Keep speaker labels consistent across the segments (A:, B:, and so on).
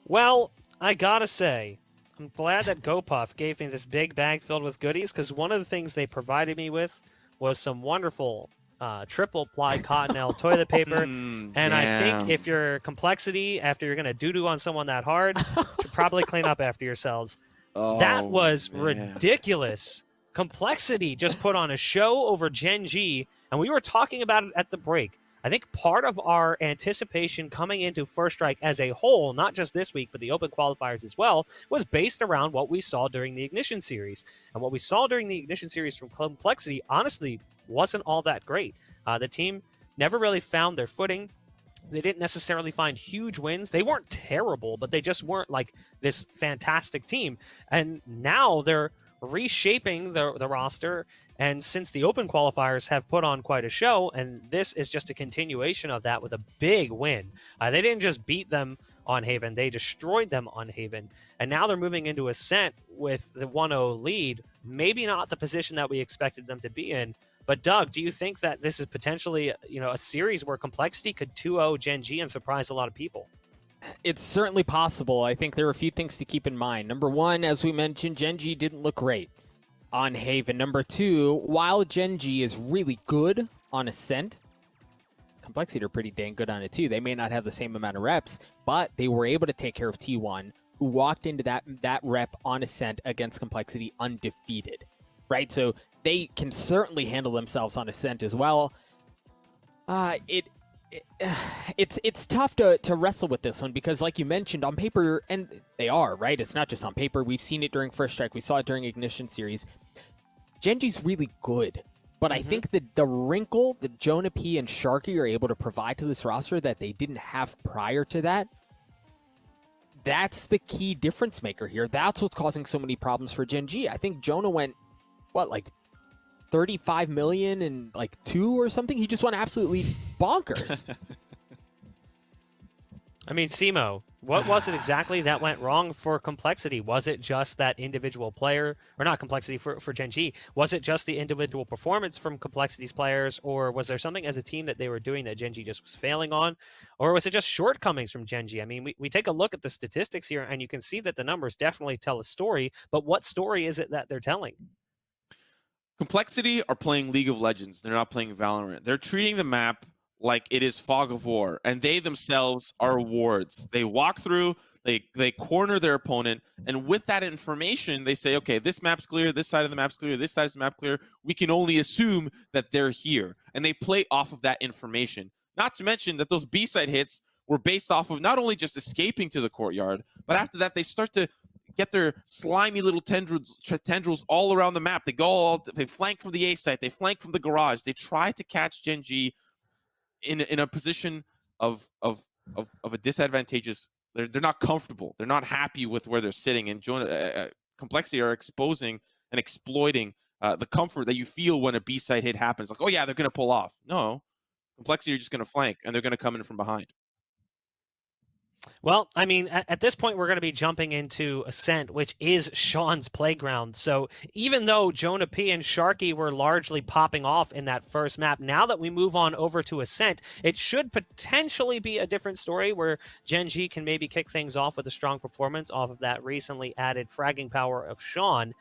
A: Well, I gotta say, I'm glad that GoPuff gave me this big bag filled with goodies, because one of the things they provided me with was some wonderful triple ply cottonelle toilet paper. And I think
B: Yeah.
A: if your complexity, after you're gonna doo-doo on someone that hard, should probably clean up after yourselves. That
B: Oh
A: was
B: man.
A: ridiculous. Complexity just put on a show over Gen.G, and we were talking about it at the break. I think part of our anticipation coming into First Strike as a whole, not just this week, but the open qualifiers as well, was based around what we saw during the Ignition series. And what we saw during the Ignition series from Complexity, honestly, wasn't all that great. The team never really found their footing. They didn't necessarily find huge wins. They weren't terrible, but they just weren't like this fantastic team. And now they're reshaping the roster. And since the open qualifiers have put on quite a show, and this is just a continuation of that with a big win. They didn't just beat them on Haven, they destroyed them on Haven. And now they're moving into Ascent with the 1-0 lead. Maybe not the position that we expected them to be in. But Doug, do you think that this is potentially, a series where Complexity could 2-0 Gen.G and surprise a lot of people?
C: It's certainly possible. I think there are a few things to keep in mind. Number one, as we mentioned, Gen.G didn't look great on Haven. Number two, while Gen.G is really good on Ascent, Complexity are pretty dang good on it too. They may not have the same amount of reps, but they were able to take care of T1, who walked into that rep on Ascent against Complexity undefeated, right? So they can certainly handle themselves on Ascent as well. It's tough to wrestle with this one because, like you mentioned, on paper, and they are, right? It's not just on paper. We've seen it during First Strike. We saw it during Ignition Series. Gen.G's really good, but I think that the wrinkle that Jonah P and Sharky are able to provide to this roster that they didn't have prior to that, that's the key difference maker here. That's what's causing so many problems for Gen.G. I think Jonah went, like 35 million and like 2 or something. He just went absolutely bonkers.
A: I mean, Simo, what was it exactly that went wrong for Complexity? Was it just that individual player, or not Complexity, for Gen.G? Was it just the individual performance from Complexity's players, or was there something as a team that they were doing that Gen.G just was failing on? Or was it just shortcomings from Gen.G? I mean, we take a look at the statistics here, and you can see that the numbers definitely tell a story, but what story is it that they're telling?
B: Complexity are playing League of Legends. They're not playing Valorant. They're treating the map like it is Fog of War, and they themselves are wards. They walk through, they corner their opponent, and with that information, they say, okay, this map's clear, this side of the map's clear, this side of the map clear. We can only assume that they're here, and they play off of that information. Not to mention that those B-side hits were based off of not only just escaping to the courtyard, but after that, they start to get their slimy little tendrils all around the map. They flank from the A site, they flank from the garage. They try to catch Gen.G in a position of a disadvantageous. They're not comfortable. They're not happy with where they're sitting. And Complexity are exposing and exploiting the comfort that you feel when a B side hit happens. Like, oh yeah, they're gonna pull off. No, Complexity are just gonna flank and they're gonna come in from behind.
A: Well, I mean, at this point, we're going to be jumping into Ascent, which is Sean's playground. So even though Jonah P and Sharky were largely popping off in that first map, now that we move on over to Ascent, it should potentially be a different story where Gen.G can maybe kick things off with a strong performance off of that recently added fragging power of Sean.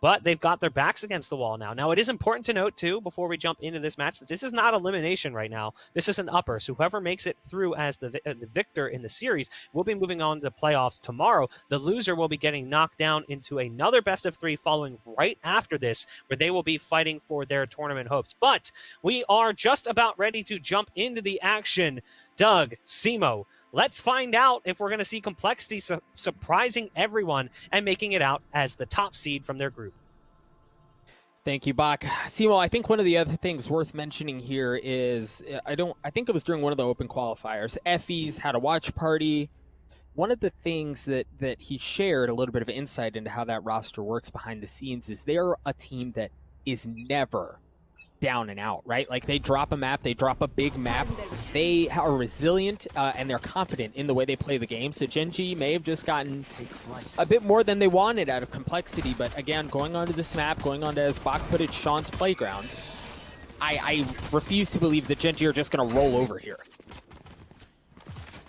A: But they've got their backs against the wall now. Now, it is important to note, too, before we jump into this match, that this is not elimination right now. This is an upper. So whoever makes it through as the victor in the series will be moving on to the playoffs tomorrow. The loser will be getting knocked down into another best-of-3 following right after this, where they will be fighting for their tournament hopes. But we are just about ready to jump into the action. Doug, Simo, let's find out if we're going to see Complexity surprising everyone and making it out as the top seed from their group.
C: Thank you, Bach. Simo, I think one of the other things worth mentioning here is, I think it was during one of the open qualifiers, Effie's had a watch party. One of the things that he shared a little bit of insight into how that roster works behind the scenes is they're a team that is never down and out, right? Like, they drop a map, they drop a big map, they are resilient, and they're confident in the way they play the game. So Gen.G may have just gotten a bit more than they wanted out of Complexity, but again, going onto this map, going onto, as Bach put it, Sean's playground, I refuse to believe that Gen.G are just going to roll over here.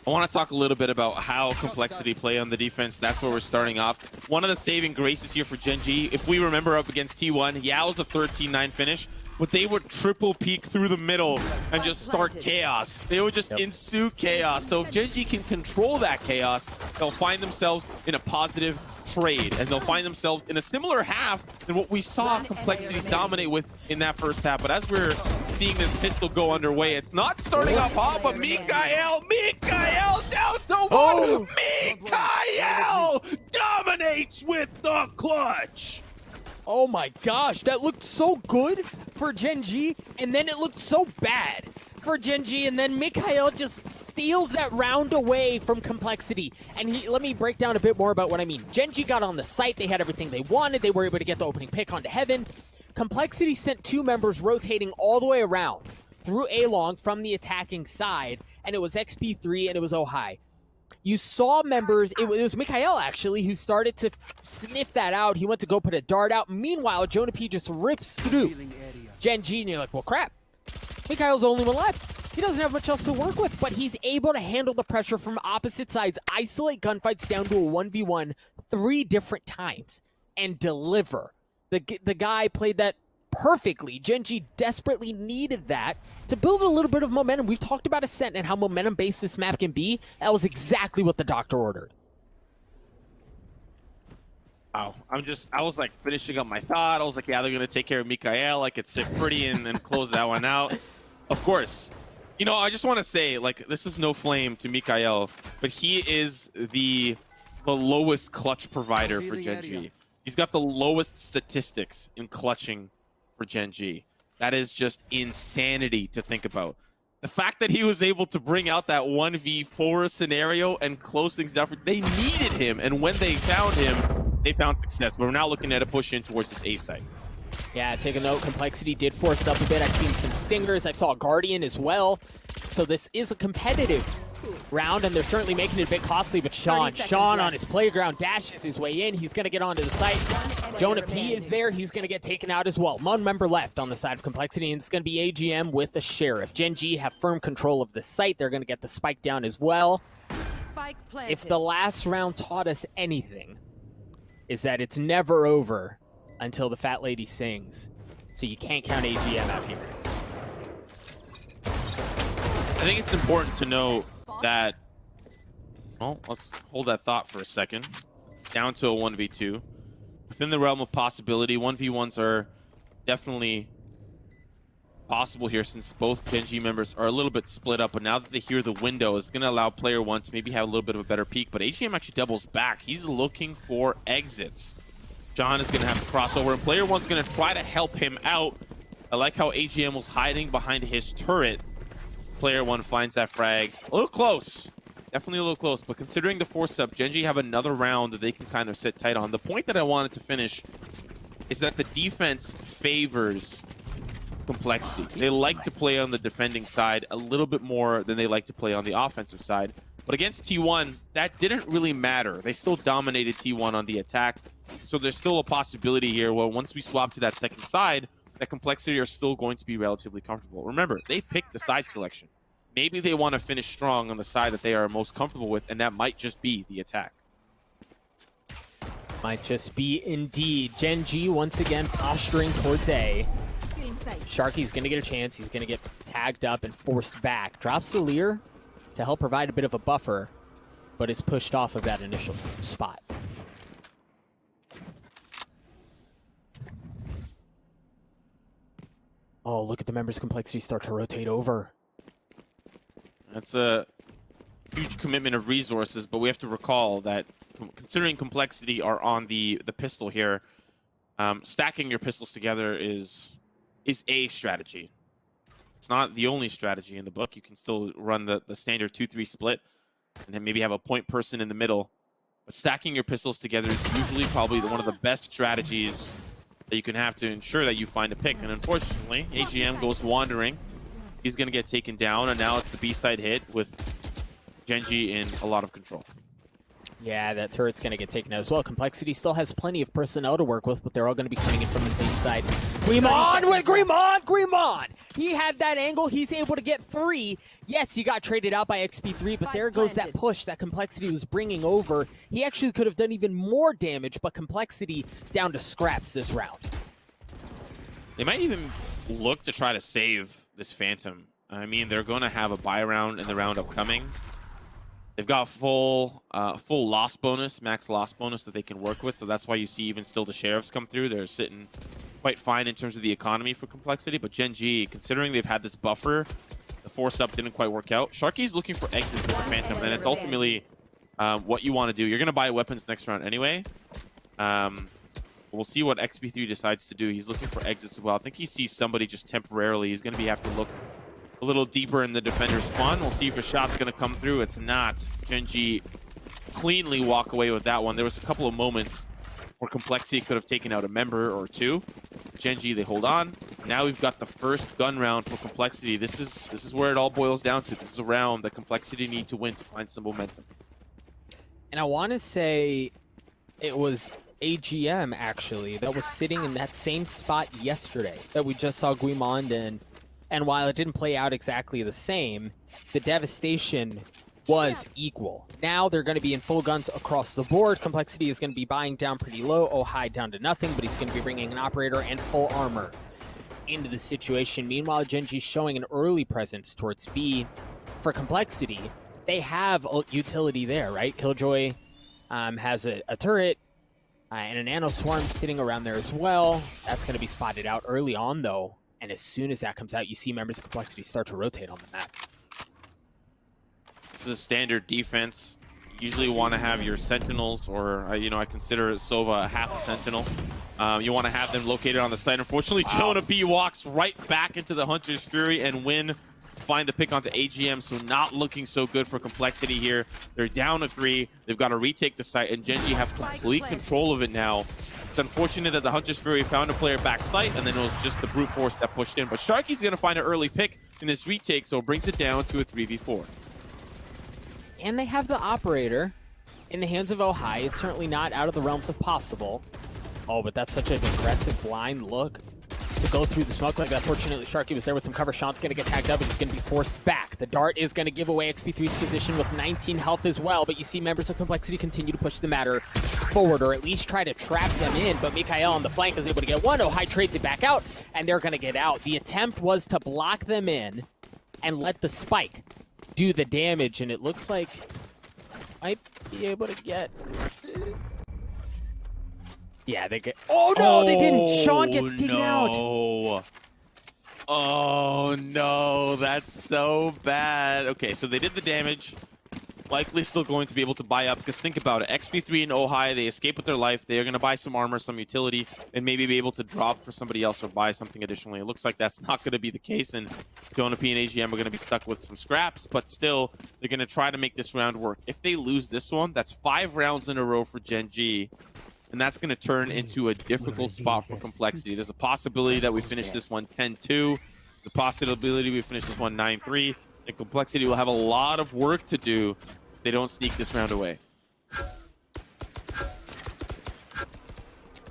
B: I want to talk a little bit about how Complexity play on the defense. That's where we're starting off. One of the saving graces here for Gen.G, if we remember up against T1, yeah, it was a 13-9 finish, but they would triple peek through the middle and just start chaos. They would just ensue chaos. So if Gen.G can control that chaos, they'll find themselves in a positive trade, and they'll find themselves in a similar half than what we saw Complexity dominate with in that first half. But as we're seeing this pistol go underway, it's not starting off hot, but Mikael down to one. Mikael dominates with the clutch.
C: Oh my gosh, that looked so good for Gen.G, and then it looked so bad for Gen.G, and then Mikael just steals that round away from Complexity. And let me break down a bit more about what I mean. Gen.G got on the site, they had everything they wanted, they were able to get the opening pick onto Heaven. Complexity sent 2 members rotating all the way around through A-Long from the attacking side, and it was XP3 and it was Ohai. You saw members, it was Mikael actually, who started to sniff that out. He went to go put a dart out. Meanwhile, Jonah P just rips through Gen.G, and you're like, well, crap. Mikael's the only one left. He doesn't have much else to work with, but he's able to handle the pressure from opposite sides, isolate gunfights down to a 1v1 3 different times, and deliver. The guy played that perfectly. Gen.G desperately needed that to build a little bit of momentum. We've talked about Ascent and how momentum-based this map can be. That was exactly what the doctor ordered.
B: Wow, I was like finishing up my thought. I was like, yeah, they're gonna take care of Mikael. I could sit pretty and close that one out. Of course. You know, I just want to say, like, this is no flame to Mikael, but he is the lowest clutch provider for Gen.G. He's got the lowest statistics in clutching for Gen.G. That is just insanity to think about. The fact that he was able to bring out that 1v4 scenario and close things out, they needed him, and when they found him, they found success. But we're now looking at a push in towards this A site.
C: Yeah, take a note. Complexity did force up a bit. I've seen some stingers. I saw a Guardian as well. So this is a competitive round, and they're certainly making it a bit costly. But Sean on his playground dashes his way in. He's going to get onto the site. Jonah P is there. He's going to get taken out as well. One member left on the side of Complexity, and it's going to be AGM with the Sheriff. Gen.G have firm control of the site. They're going to get the spike down as well. If the last round taught us anything, is that it's never over until the fat lady sings. So you can't count AGM out here.
B: I think it's important to know that, well, let's hold that thought for a second. Down to a 1v2. Within the realm of possibility, 1v1s are definitely possible here since both Gen.G members are a little bit split up, but now that they hear the window, it's going to allow player 1 to maybe have a little bit of a better peek, but AGM actually doubles back. He's looking for exits. John is going to have to cross over, and player 1's going to try to help him out. I like how AGM was hiding behind his turret. Player 1 finds that frag. A little close. Definitely a little close, but considering the 4-sub, Gen.G have another round that they can kind of sit tight on. The point that I wanted to finish is that the defense favors Complexity. They like to play on the defending side a little bit more than they like to play on the offensive side. But against T1, that didn't really matter. They still dominated T1 on the attack. So there's still a possibility here where once we swap to that second side, that Complexity are still going to be relatively comfortable. Remember, they picked the side selection. Maybe they want to finish strong on the side that they are most comfortable with, and that might just be the attack.
C: Might just be indeed. Gen.G once again posturing towards A. Sharky's going to get a chance. He's going to get tagged up and forced back. Drops the Leer to help provide a bit of a buffer, but is pushed off of that initial spot. Oh, look at the members' Complexity start to rotate over.
B: That's a huge commitment of resources, but we have to recall that considering Complexity are on the pistol here, stacking your pistols together is a strategy. It's not the only strategy in the book. You can still run the standard 2-3 split and then maybe have a point person in the middle. But stacking your pistols together is usually probably one of the best strategies that you can have to ensure that you find a pick. And unfortunately, AGM goes wandering. He's going to get taken down, and now it's the B-side hit with Gen.G in a lot of control.
C: Yeah, that turret's going to get taken out as well. Complexity still has plenty of personnel to work with, but they're all going to be coming in from the same side. Greymon! He had that angle. He's able to get 3. Yes, he got traded out by XP3, but there goes that push that Complexity was bringing over. He actually could have done even more damage, but Complexity down to scraps this round.
B: They might even look to try to save this Phantom. I mean, they're going to have a buy round in the round upcoming. They've got full loss bonus, max loss bonus that they can work with, so that's why you see even still the Sheriffs come through. They're sitting quite fine in terms of the economy for Complexity, but Gen.G, considering they've had this buffer, the force up didn't quite work out. Sharky's looking for exits with the Phantom, and it's ultimately what you want to do. You're going to buy weapons next round anyway. We'll see what XP3 decides to do. He's looking for exits as well. I think he sees somebody just temporarily. He's going to have to look a little deeper in the defender's spawn. We'll see if a shot's going to come through. It's not. Gen.G cleanly walk away with that one. There was a couple of moments where Complexity could have taken out a member or two. Gen.G, they hold on. Now we've got the first gun round for Complexity. This is where it all boils down to. This is a round that Complexity need to win to find some momentum. And
C: I want to say it was AGM, actually, that was sitting in that same spot yesterday that we just saw Guimond in. And while it didn't play out exactly the same, the devastation was equal. Now they're going to be in full guns across the board. Complexity is going to be buying down pretty low. Ohai down to nothing, but he's going to be bringing an operator and full armor into the situation. Meanwhile, Gen.G showing an early presence towards B. For Complexity, they have utility there, right? Killjoy has a turret and a nano swarm sitting around there as well. That's going to be spotted out early on, though. And as soon as that comes out, you see members of Complexity start to rotate on the map.
B: This is a standard defense. You usually want to have your sentinels, or I consider Sova a half a sentinel. You want to have them located on the site. Unfortunately, Jonah B walks right back into the Hunter's Fury, and Win find the pick onto AGM, so not looking so good for Complexity here. They're down to 3. They've got to retake the site, and Gen.G have complete control of it now. It's unfortunate that the Hunter's Fury found a player back site, and then it was just the brute force that pushed in. But Sharky's going to find an early pick in this retake, so it brings it down to a 3v4.
C: And they have the operator in the hands of Ohai. It's certainly not out of the realms of possible. Oh, but that's such an aggressive blind look to go through the smoke like that. Fortunately, Sharky was there with some cover. Sean's going to get tagged up, and he's going to be forced back. The dart is going to give away XP3's position with 19 health as well, but you see members of Complexity continue to push the matter forward, or at least try to trap them in, but Mikhail on the flank is able to get one. Ohai trades it back out, and they're going to get out. The attempt was to block them in and let the spike do the damage, and it looks like might be able to get... Yeah, they get... Oh, no, they didn't. Sean gets taken out.
B: Oh, no. That's so bad. Okay, so they did the damage. Likely still going to be able to buy up, because think about it. XP3 and Ohai, they escape with their life. They are going to buy some armor, some utility, and maybe be able to drop for somebody else or buy something additionally. It looks like that's not going to be the case, and Jonah P and AGM are going to be stuck with some scraps, but still, they're going to try to make this round work. If they lose this one, that's 5 rounds in a row for Gen.G, and that's going to turn into a difficult spot for Complexity. There's a possibility that we finish this one 10-2. There's a possibility we finish this one 9-3. And Complexity will have a lot of work to do if they don't sneak this round away.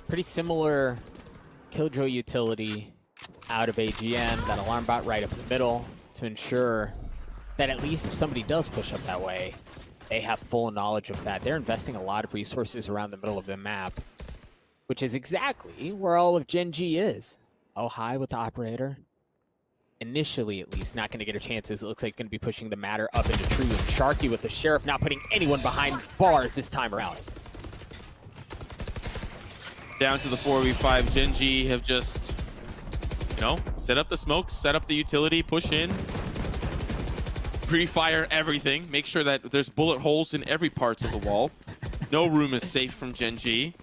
C: Pretty similar Killjoy utility out of AGM. That alarm bot right up the middle to ensure that at least if somebody does push up that way, they have full knowledge of that. They're investing a lot of resources around the middle of the map, which is exactly where all of Gen.G is. Ohai with the operator. Initially, at least, not going to get her chances. It looks like going to be pushing the matter up into tree. And Sharky with the Sheriff not putting anyone behind bars this time around.
B: Down to the 4v5. Gen.G have just, set up the smokes, set up the utility, push in, pre-fire everything, make sure that there's bullet holes in every part of the wall. No room is safe from Gen.G,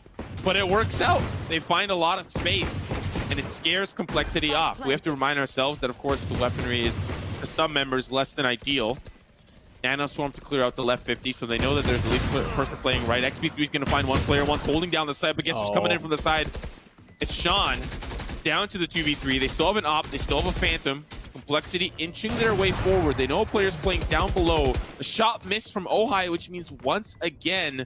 B: but it works out. They find a lot of space, and it scares Complexity off. We have to remind ourselves that, of course, the weaponry is, for some members, less than ideal. Nano Swarm to clear out the left 50, so they know that there's at least a person playing right. XP3 is going to find one player. One's holding down the side, but guess who's coming in from the side? It's Sean. It's down to the 2v3. They still have an op. They still have a Phantom. Complexity inching their way forward. They know a player's playing down below. The shot missed from Ojai, which means once again,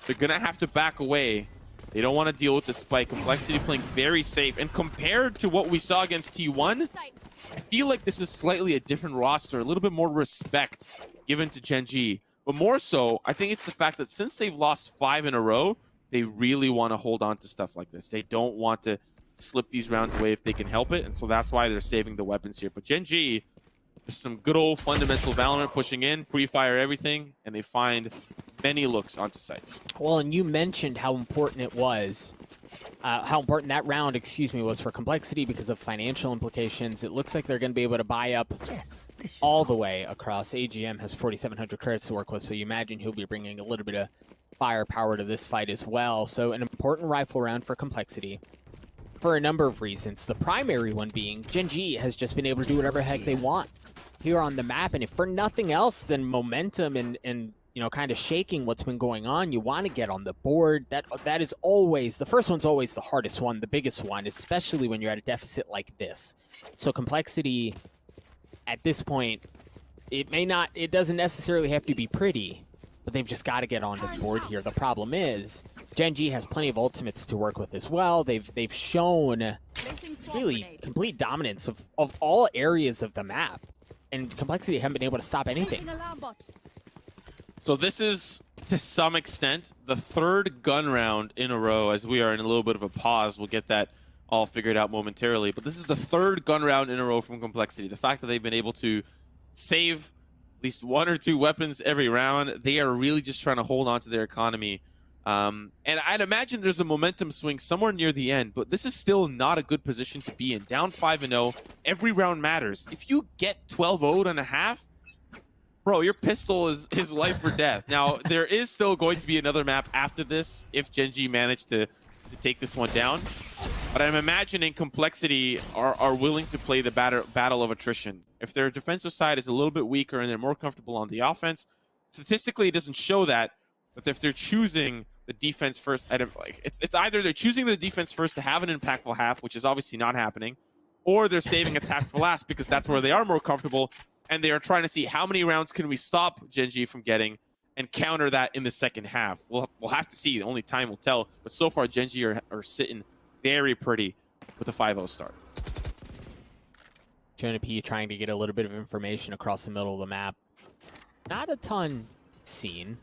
B: they're gonna have to back away. They don't want to deal with the spike. Complexity playing very safe. And compared to what we saw against T1, I feel like this is slightly a different roster, a little bit more respect given to Gen.G. But more so, I think it's the fact that since they've lost 5 in a row, they really want to hold on to stuff like this. They don't want to slip these rounds away if they can help it. And so that's why they're saving the weapons here. But Gen.G, just some good old fundamental Valorant pushing in, pre-fire everything, and they find many looks onto sites.
C: Well, and you mentioned how important it was, how important that round, was for Complexity because of financial implications. It looks like they're going to be able to buy up all the way across. AGM has 4,700 credits to work with, so you imagine he'll be bringing a little bit of firepower to this fight as well. So an important rifle round for Complexity for a number of reasons. The primary one being Gen.G has just been able to do whatever the heck they want here on the map, and if for nothing else than momentum and you know, kind of shaking what's been going on, you want to get on the board. That is always, the first one's always the hardest one, the biggest one, especially when you're at a deficit like this. So Complexity, at this point, it doesn't necessarily have to be pretty, but they've just got to get onto the board here. The problem is, Gen.G has plenty of ultimates to work with as well. They've shown really complete dominance of all areas of the map, and Complexity haven't been able to stop anything.
B: So this is, to some extent, the 3rd gun round in a row, as we are in a little bit of a pause. We'll get that all figured out momentarily. But this is the 3rd gun round in a row from Complexity. The fact that they've been able to save at least 1 or 2 weapons every round, they are really just trying to hold on to their economy. And I'd imagine there's a momentum swing somewhere near the end, but this is still not a good position to be in. Down 5-0, every round matters. If you get 12-0'd and a half, bro, your pistol is life or death. Now, there is still going to be another map after this if Gen.G managed to take this one down. But I'm imagining Complexity are willing to play the battle of attrition. If their defensive side is a little bit weaker and they're more comfortable on the offense, statistically it doesn't show that. But if they're choosing the defense first, it's either they're choosing the defense first to have an impactful half, which is obviously not happening, or they're saving attack for last because that's where they are more comfortable. And they are trying to see how many rounds can we stop Gen.G from getting and counter that in the second half. We'll have to see. Only time will tell. But so far, Gen.G are sitting very pretty with a 5-0 start.
C: Jonah trying to get a little bit of information across the middle of the map. Not a ton seen.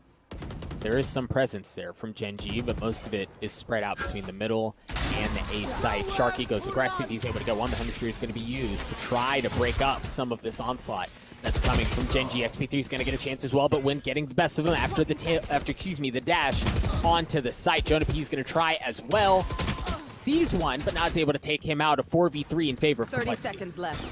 C: There is some presence there from Gen.G, but most of it is spread out between the middle and the A site. Sharky goes aggressive. He's able to get one. The Hemisphere is going to be used to try to break up some of this onslaught that's coming from Gen.G. XP3 is going to get a chance as well, but Win getting the best of him after the the dash onto the site. Jonah P is going to try as well. Sees one, but not able to take him out. A 4v3 in favor of
D: 30 seconds left.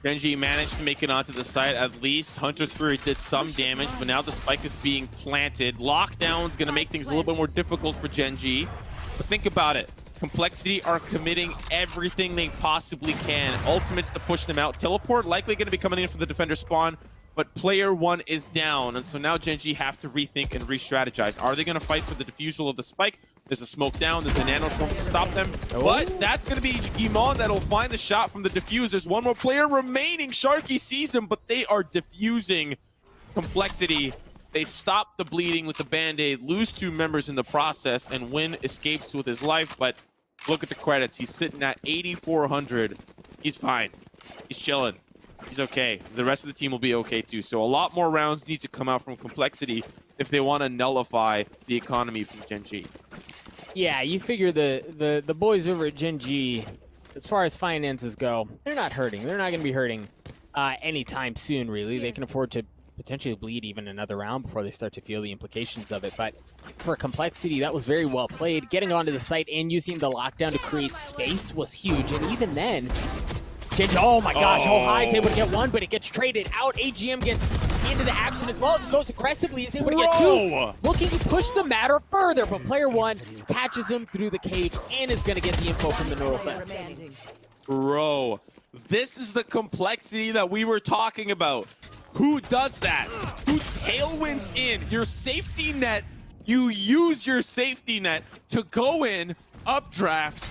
B: Gen.G managed to make it onto the site at least. Hunter's Fury did some damage, but now the spike is being planted. Lockdown's going to make things a little bit more difficult for Gen.G. But think about it. Complexity are committing everything they possibly can. Ultimates to push them out. Teleport likely going to be coming in for the defender spawn, but player 1 is down. And so now Gen.G have to rethink and re-strategize. Are they going to fight for the defusal of the spike? There's a smoke down. There's a nano storm to stop them. But that's going to be Iman that'll find the shot from the defuse. There's one more player remaining. Sharky sees him, but they are defusing Complexity. They stop the bleeding with the band-aid, lose 2 members in the process, and Win escapes with his life. But look at the credits. He's sitting at 8,400. He's fine. He's chilling. He's okay. The rest of the team will be okay too. So a lot more rounds need to come out from Complexity if they want to nullify the economy from Gen.G.
C: Yeah, you figure the boys over at Gen.G, as far as finances go, they're not hurting. They're not going to be hurting anytime soon, really. They can afford to potentially bleed even another round before they start to feel the implications of it. But for Complexity, that was very well played. Getting onto the site and using the lockdown to create space was huge. And even then, Gen.G, oh my gosh, Ohai's able to get one, but it gets traded out. AGM gets into the action as well as goes aggressively. He's able to get 2. Looking to push the matter further, but player 1 catches him through the cage and is going to get the info from the northwest.
B: Bro, this is the Complexity that we were talking about. Who does that? Who tailwinds in your safety net? You use your safety net to go in, updraft,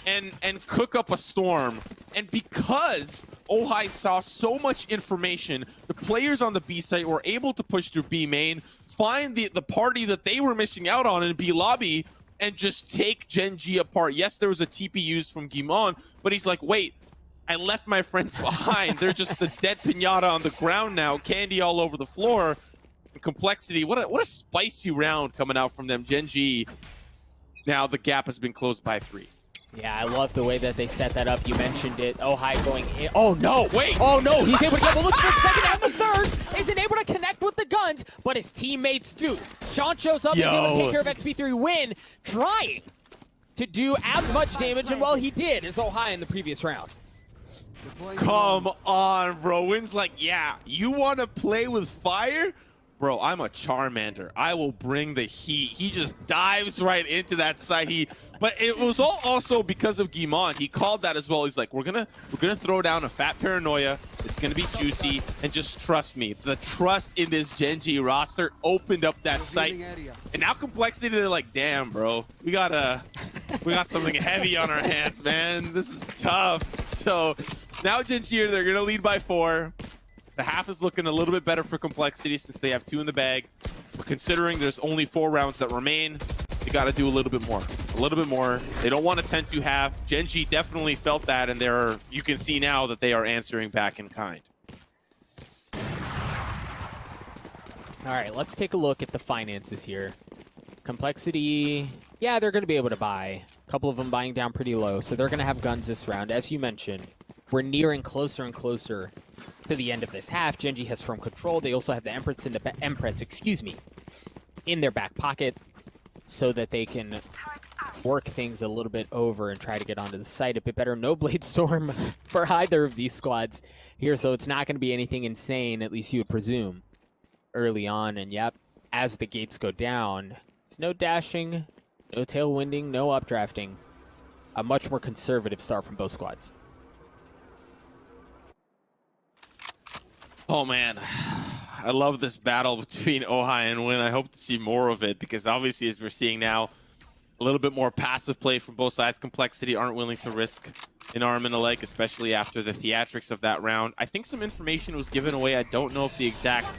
B: and cook up a storm. And because Ojai saw so much information, the players on the B site were able to push through B main, find the party that they were missing out on in B lobby, and just take Gen.G apart. Yes, there was a TP used from Guimon, but he's like, wait, I left my friends behind. They're just the dead pinata on the ground now, candy all over the floor. Complexity, what a spicy round coming out from them. Gen.G, now the gap has been closed by 3.
C: Yeah, I love the way that they set that up. You mentioned it. Ojai going in. Oh, no.
B: Wait.
C: Oh, no. He's able to get the look for the second and the third. Isn't able to connect with the guns, but his teammates do. Sean shows up. He's able to take care of XP3 win, trying to do as much damage, and well, he did, as Ojai in the previous round.
B: Come on, bro. Win's like, yeah, you want to play with fire? Bro, I'm a Charmander. I will bring the heat. He just dives right into that site. But it was all also because of Guimon. He called that as well. He's like, we're gonna throw down a fat paranoia. It's gonna be juicy, and just trust me. The trust in this Gen.G roster opened up that site. And now Complexity, they're like, damn, bro, we got something heavy on our hands, man. This is tough. So now Gen.G, they're gonna lead by 4. The half is looking a little bit better for Complexity since they have 2 in the bag. But considering there's only 4 rounds that remain, they got to do a little bit more. A little bit more. They don't want a 10-2 half. Gen.G definitely felt that, and you can see now that they are answering back in kind.
C: All right, let's take a look at the finances here. Complexity, yeah, they're going to be able to buy. A couple of them buying down pretty low, so they're going to have guns this round. As you mentioned, we're nearing closer and closer to the end of this half. Gen.G has firm control. They also have the Empress in their back pocket so that they can work things a little bit over and try to get onto the site a bit better. No Blade Storm for either of these squads here, so it's not going to be anything insane, at least you would presume, early on. And yep, as the gates go down, there's no dashing, no tailwinding, no updrafting. A much more conservative start from both squads.
B: Oh, man. I love this battle between Ojai and Win. I hope to see more of it because obviously, as we're seeing now, a little bit more passive play from both sides. Complexity aren't willing to risk an arm and a leg, especially after the theatrics of that round. I think some information was given away. I don't know if the exact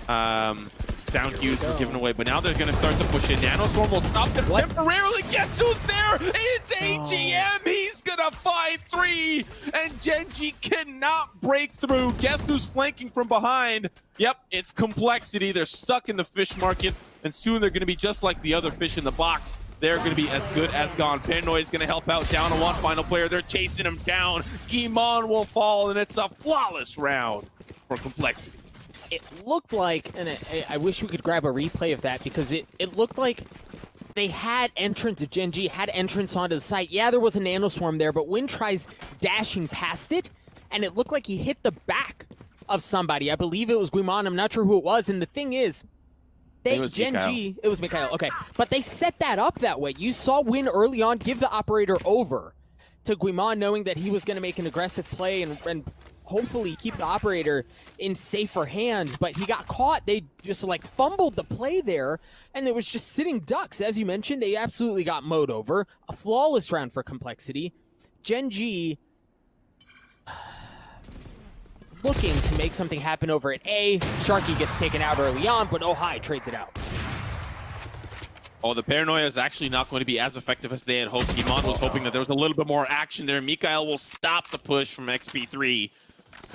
B: sound cues were given away, but now they're going to start to push in. Nanoswarm will stop them temporarily. Guess who's there? It's AGM. He's going to find 3, and Gen.G cannot break through. Guess who's flanking from behind? Yep, it's Complexity. They're stuck in the fish market, and soon they're going to be just like the other fish in the box. They're going to be as good as gone. Paranoia is going to help out down on one final player. They're chasing him down. Guimon will fall, and it's a flawless round for Complexity.
C: It looked like, and I wish we could grab a replay of that, because it looked like they had entrance, Gen.G had entrance onto the site. Yeah, there was a nanoswarm there, but Win tries dashing past it, and it looked like he hit the back of somebody. I believe it was Guimon. I'm not sure who it was. And the thing is, Gen.G, it was Mikhail, okay. But they set that up that way. You saw Win early on give the operator over to Guimon, knowing that he was going to make an aggressive play and hopefully keep the operator in safer hands, but he got caught. They just like fumbled the play there, and it was just sitting ducks. As you mentioned, they absolutely got mowed over. A flawless round for Complexity. Gen.G looking to make something happen over at A. Sharky gets taken out early on, but Ojai trades it out.
B: Oh, the Paranoia is actually not going to be as effective as they had hoped. Guimon was hoping that there was a little bit more action there. Mikhail will stop the push from XP3.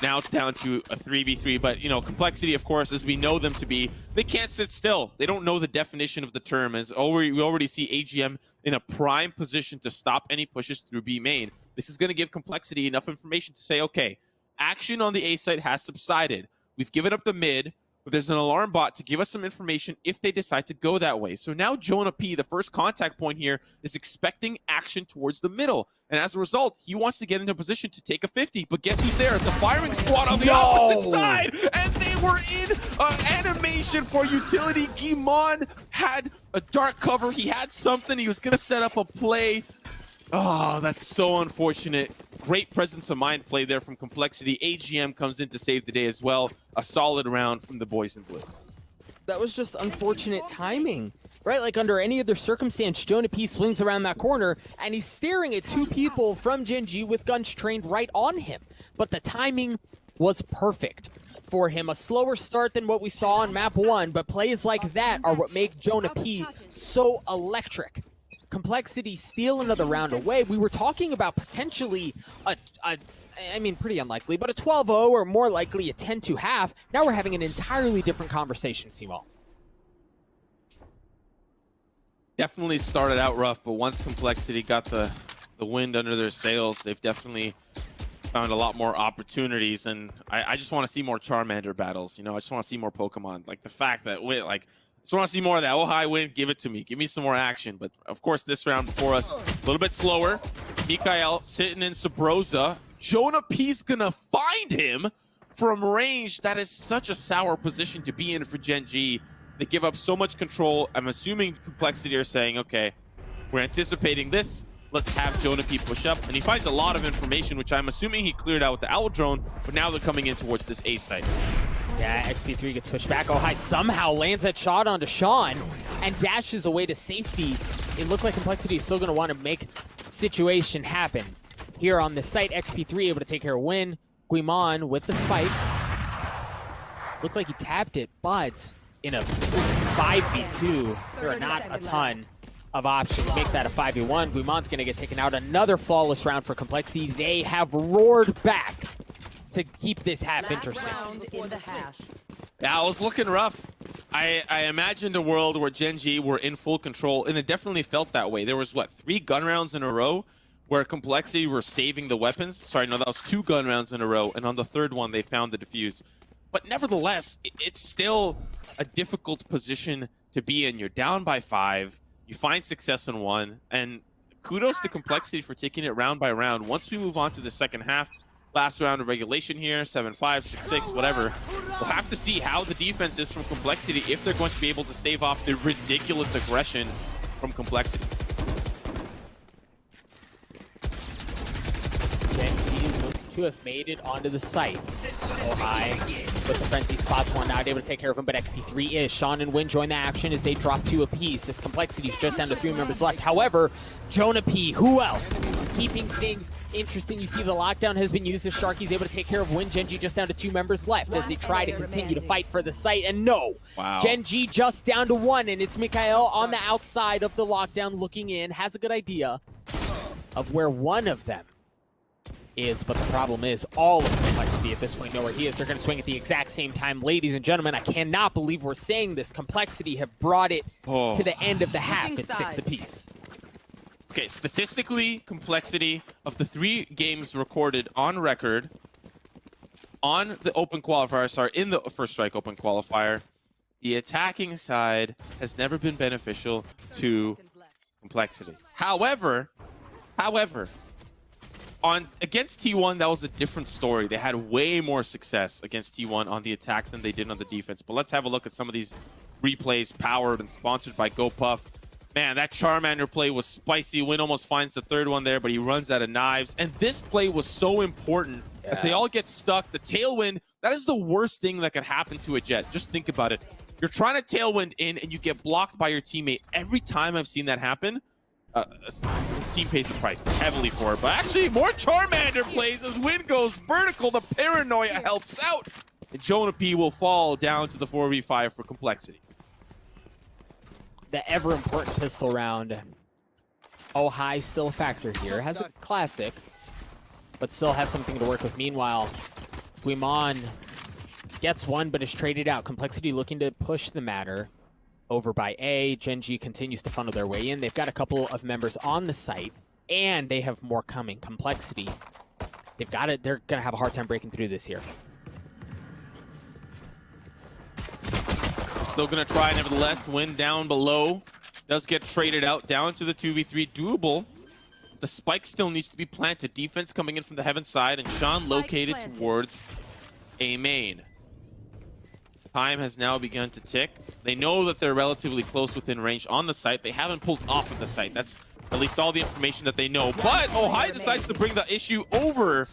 B: Now it's down to a 3v3, but, you know, Complexity, of course, as we know them to be, they can't sit still. They don't know the definition of the term, as we already see AGM in a prime position to stop any pushes through B main. This is going to give Complexity enough information to say, okay, action on the A site has subsided. We've given up the mid, but there's an alarm bot to give us some information if they decide to go that way. So now Jonah P, the first contact point here, is expecting action towards the middle. And as a result, he wants to get into a position to take a 50. But guess who's there? The firing squad on the opposite side. And they were in animation for utility. Guimon had a dark cover. He had something. He was going to set up a play. Oh, that's so unfortunate. Great presence of mind play there from Complexity. AGM comes in to save the day as well. A solid round from the boys in blue.
C: That was just unfortunate timing. right? Like under any other circumstance, Jonah P swings around that corner and he's staring at two people from Gen.G with guns trained right on him. But the timing was perfect for him. A slower start than what we saw on map 1, but plays like that are what make Jonah P so electric. Complexity steal another round away. We were talking about potentially I mean, pretty unlikely, but a 12-0 or more likely a 10-2 half. Now we're having an entirely different conversation, Simo.
B: Definitely started out rough, but once Complexity got the wind under their sails, they've definitely found a lot more opportunities. And I just want to see more Charmander battles. You know, I just want to see more Pokemon. Like the fact that, like, I just want to see more of that. Oh, hi, wind, give it to me. Give me some more action. But of course, this round before us, a little bit slower. Mikael sitting in Sabrosa. Jonah P's gonna find him from range. That is such a sour position to be in for Gen.G. They give up so much control. I'm assuming Complexity are saying, okay, we're anticipating this. Let's have Jonah P push up. And he finds a lot of information, which I'm assuming he cleared out with the Owl Drone, but now they're coming in towards this A site.
C: Yeah, XP3 gets pushed back. Oh, hi, somehow lands that shot onto Sean and dashes away to safety. It looked like Complexity is still going to want to make situation happen. Here on the site, XP3 able to take care of win. Guimon with the spike. Looked like he tapped it, but in a 5v2, there are not a ton of options. Make that a 5v1. Guimon's going to get taken out. Another flawless round for Complexity. They have roared back to keep this half interesting.
B: Yeah, it was looking rough. I imagined a world where Gen.G were in full control, and it definitely felt that way. There was, what, 3 gun rounds in a row where Complexity were saving the weapons. Sorry, no, that was 2 gun rounds in a row, and on the 3rd one, they found the defuse. But nevertheless, it's still a difficult position to be in. You're down by 5, you find success in 1, and kudos to Complexity for taking it round by round. Once we move on to the second half, last round of regulation here, 7-5, 6-6, whatever. We'll have to see how the defense is from Complexity if they're going to be able to stave off the ridiculous aggression from Complexity.
C: Gen.G look to have made it onto the site. Oh, hi. With the frenzy spots one, not able to take care of him, but XP3 is. Sean and Win join the action as they drop 2 apiece. This Complexity's just down to 3 members left. However, Jonah P, who else? Keeping things interesting. You see the lockdown has been used as Sharky's able to take care of Win. Gen.G just down to 2 members left as they try to continue to fight for the site. And no,
B: wow.
C: Gen.G just down to 1, and it's Mikael on the outside of the lockdown looking in. Has a good idea of where one of them is, but the problem is all of Complexity at this point know where he is. They're going to swing at the exact same time. Ladies and gentlemen, I cannot believe we're saying this. Complexity have brought it to the end of the half. It's 6 apiece.
B: Okay, statistically, Complexity, of the 3 games recorded on record on the open qualifier, sorry, in the First Strike open qualifier, the attacking side has never been beneficial to Complexity. However, against T1, that was a different story. They had way more success against T1 on the attack than they did on the defense. But let's have a look at some of these replays powered and sponsored by GoPuff. Man, that Charmander play was spicy. Win almost finds the 3rd one there, but he runs out of knives. And this play was so important as they all get stuck. The tailwind, that is the worst thing that could happen to a Jet. Just think about it. You're trying to tailwind in and you get blocked by your teammate. Every time I've seen that happen, the team pays the price heavily for it. But actually, more Charmander plays as Win goes vertical. The paranoia helps out. And Jonah P will fall down to the 4v5 for Complexity.
C: The ever-important pistol round. Oh, hi, still a factor here. Has a classic, but still has something to work with. Meanwhile, Guimon gets one, but is traded out. Complexity looking to push the matter over by A. Gen.G continues to funnel their way in. They've got a couple of members on the site, and they have more coming. Complexity, they've got it. They're going to have a hard time breaking through this here.
B: Still going to try, nevertheless. Win down below. Does get traded out down to the 2v3. Doable. The spike still needs to be planted. Defense coming in from the heaven side, and Sean located towards A main. Time has now begun to tick. They know that they're relatively close within range on the site. They haven't pulled off of the site. That's at least all the information that they know. But Ohio decides to bring the issue over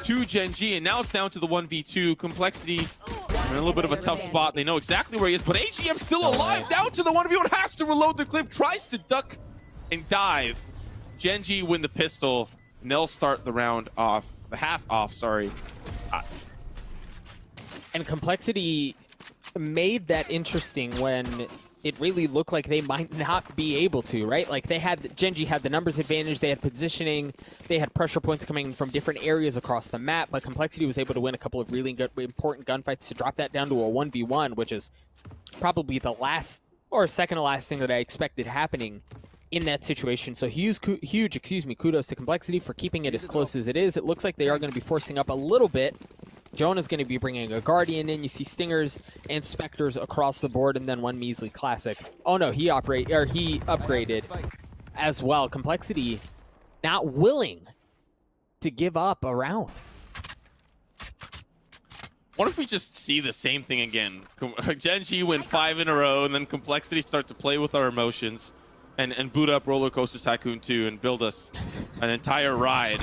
B: to Gen.G, and now it's down to the 1v2. Complexity in a little bit of a tough spot. They know exactly where he is, but AGM still alive, down to the 1v1, has to reload the clip, tries to duck and dive. Gen.G win the pistol, and they'll start the round off, the half off, sorry.
C: And Complexity made that interesting when it really looked like they might not be able to, right? Like Gen.G had the numbers advantage, they had positioning, they had pressure points coming from different areas across the map, but Complexity was able to win a couple of really good, important gunfights to drop that down to a 1v1, which is probably the last or second to last thing that I expected happening in that situation. So huge kudos to Complexity for keeping it as close as it is. It looks like they are going to be forcing up a little bit. Jonah's going to be bringing a Guardian in. You see Stingers and Spectres across the board, and then one measly Classic. Oh no, he upgraded as well. Complexity not willing to give up a round.
B: What if we just see the same thing again? Gen.G win 5 in a row, and then Complexity start to play with our emotions and boot up Roller Coaster Tycoon 2 and build us an entire ride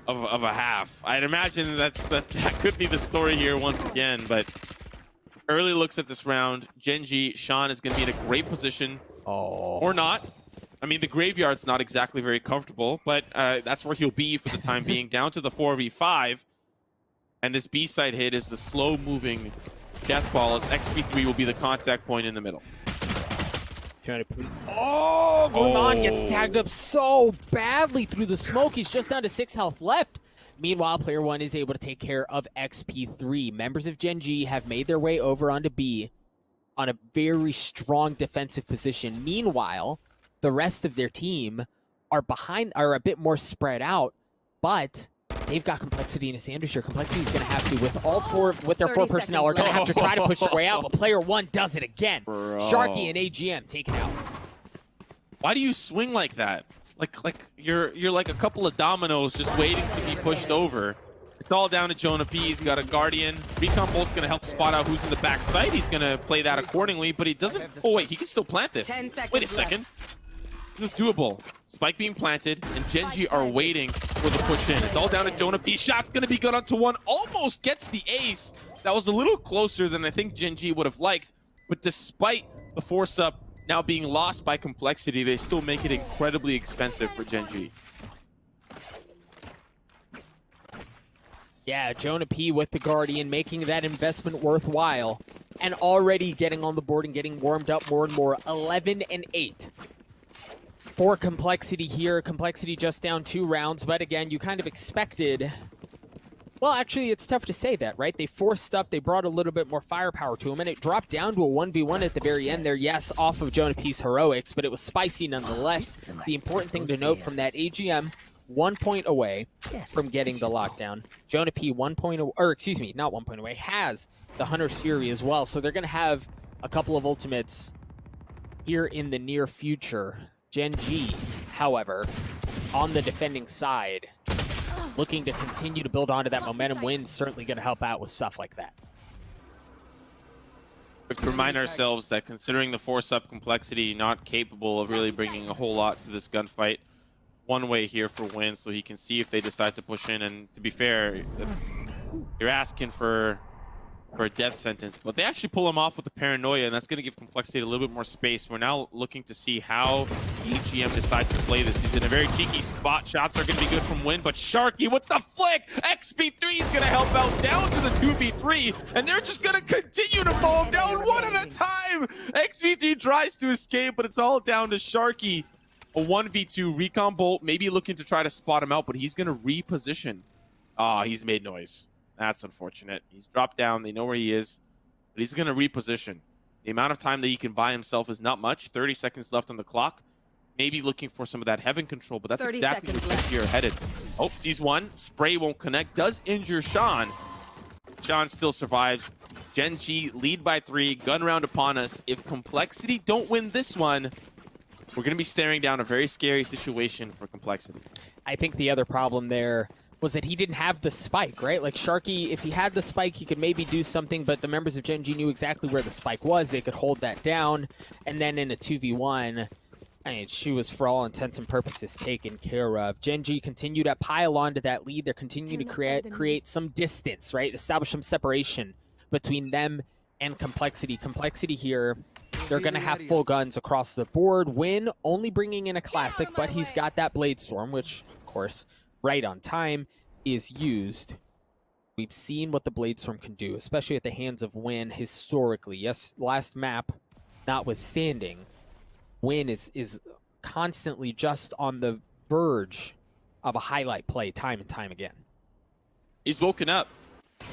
B: of a half. I'd imagine that could be the story here once again, but early looks at this round, Gen.G, Sean is going to be in a great position. Or not. I mean, the graveyard's not exactly very comfortable, but that's where he'll be for the time being, down to the 4v5. And this B-side hit is the slow-moving death ball, as XP3 will be the contact point in the middle.
C: Gourmand gets tagged up so badly through the smoke. He's just down to 6 health left. Meanwhile, player 1 is able to take care of XP3. Members of Gen.G have made their way over onto B on a very strong defensive position. Meanwhile, the rest of their team are a bit more spread out, but they've got Complexity in a sandwich here. Complexity is going to have to, with their 4 personnel, are going to have to try to push their way out, but player 1 does it again.
B: Bro.
C: Sharky and AGM taken out.
B: Why do you swing like that? Like you're like a couple of dominoes just waiting to be pushed over. It's all down to Jonah P. He's got a Guardian. Recon Bolt's going to help spot out who's in the back side. He's going to play that accordingly, but he doesn't... Oh, wait, he can still plant this. Wait a second. This is doable. Spike being planted, and Gen.G are waiting for the push in. It's all down to Jonah P. Shot's going to be good onto 1. Almost gets the ace. That was a little closer than I think Gen.G would have liked, but despite the force-up now being lost by Complexity, they still make it incredibly expensive for Gen.G.
C: Yeah, Jonah P with the Guardian, making that investment worthwhile, and already getting on the board and getting warmed up more and more. 11 and 8 for Complexity here. Complexity just down 2 rounds, but again, you kind of expected... Well, actually, it's tough to say that, right? They forced up, they brought a little bit more firepower to him, and it dropped down to a 1v1 at the very end there. Yes, off of Jonah P's heroics, but it was spicy nonetheless. The important thing to note from that, AGM 1 point away from getting the lockdown. Jonah P 1 point, or excuse me, not 1 point away, has the Hunter's Fury as well. So they're going to have a couple of ultimates here in the near future. Gen.G, however, on the defending side, looking to continue to build onto that momentum. Win certainly going to help out with stuff like that.
B: We have to remind ourselves that considering the force-up Complexity not capable of really bringing a whole lot to this gunfight, one way here for Win, so he can see if they decide to push in. And to be fair, you're asking for a death sentence, but they actually pull him off with the Paranoia, and that's going to give Complexity a little bit more space. We're now looking to see how AGM decides to play this. He's in a very cheeky spot. Shots are going to be good from Win, but Sharky with the flick! XP3 is going to help out down to the 2v3, and they're just going to continue to mow him down one at a time! XP3 tries to escape, but it's all down to Sharky. A 1v2 Recon Bolt, maybe looking to try to spot him out, but he's going to reposition. Ah, he's made noise. That's unfortunate. He's dropped down. They know where he is, but he's going to reposition. The amount of time that he can buy himself is not much. 30 seconds left on the clock. Maybe looking for some of that heaven control, but that's exactly where Gen.G are headed. Oh, sees 1. Spray won't connect. Does injure Sean. Sean still survives. Gen.G lead by 3. Gun round upon us. If Complexity don't win this one, we're going to be staring down a very scary situation for Complexity.
C: I think the other problem there was that he didn't have the spike, right? Like Sharky, if he had the spike, he could maybe do something, but the members of Gen.G knew exactly where the spike was. They could hold that down, and then in a 2v1, I mean, she was, for all intents and purposes, taken care of. Gen.G continued to pile onto that lead. They're continuing to create some distance, right? Establish some separation between them and Complexity. Complexity here, they're going to have full guns across the board. Win only bringing in a classic, but he's got that Blade Storm, which, of course, right on time is used. We've seen what the Blade Storm can do, especially at the hands of Win historically. Yes, last map notwithstanding, Win is constantly just on the verge of a highlight play time and time again.
B: He's woken up.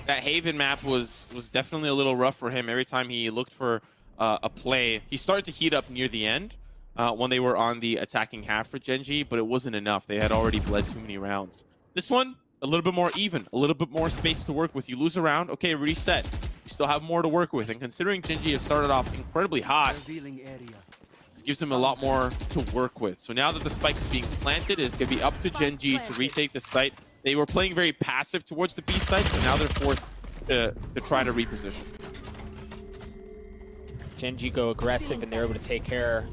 B: That Haven map was definitely a little rough for him. Every time he looked for a play, he started to heat up near the end when they were on the attacking half for Gen.G, but it wasn't enough. They had already bled too many rounds. This one, a little bit more even, a little bit more space to work with. You lose a round, okay, reset. You still have more to work with, and considering Gen.G have started off incredibly hot, this gives them a lot more to work with. So now that the spike is being planted, it's going to be up to Gen.G to retake the site. They were playing very passive towards the B site, so now they're forced to try to reposition.
C: Gen.G go aggressive, and they're able to take care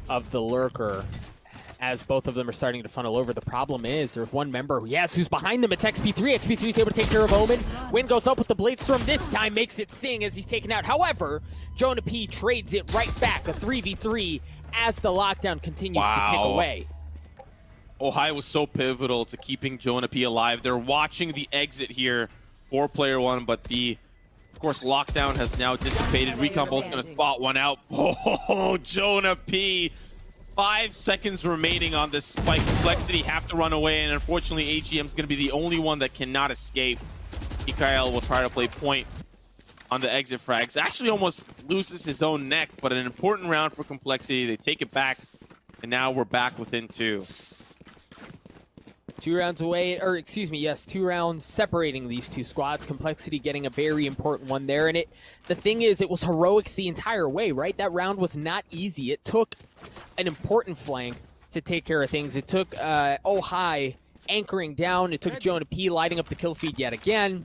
C: of the lurker as both of them are starting to funnel over. The problem is there's one member, yes, who's behind them. It's XP3. XP3 is able to take care of Omen. Win goes up with the Blade Storm. This time makes it sing as he's taken out. However, Jonah P trades it right back, a 3v3, as the lockdown continues to tick away.
B: Ohio was so pivotal to keeping Jonah P alive. They're watching the exit here for player one, but of course, lockdown has now dissipated. Recon Bolt's going to spot one out. Oh, Jonah P. 5 seconds remaining on this spike. Complexity have to run away, and unfortunately, AGM's going to be the only one that cannot escape. Mikael will try to play point on the exit frags. Actually almost loses his own neck, but an important round for Complexity. They take it back, and now we're back within 2.
C: 2 rounds away, or excuse me, yes, 2 rounds separating these two squads. Complexity getting a very important one there, and the thing is, it was heroics the entire way, right? That round was not easy. It took an important flank to take care of things. It took Ohio anchoring down. It took Jonah P lighting up the kill feed yet again.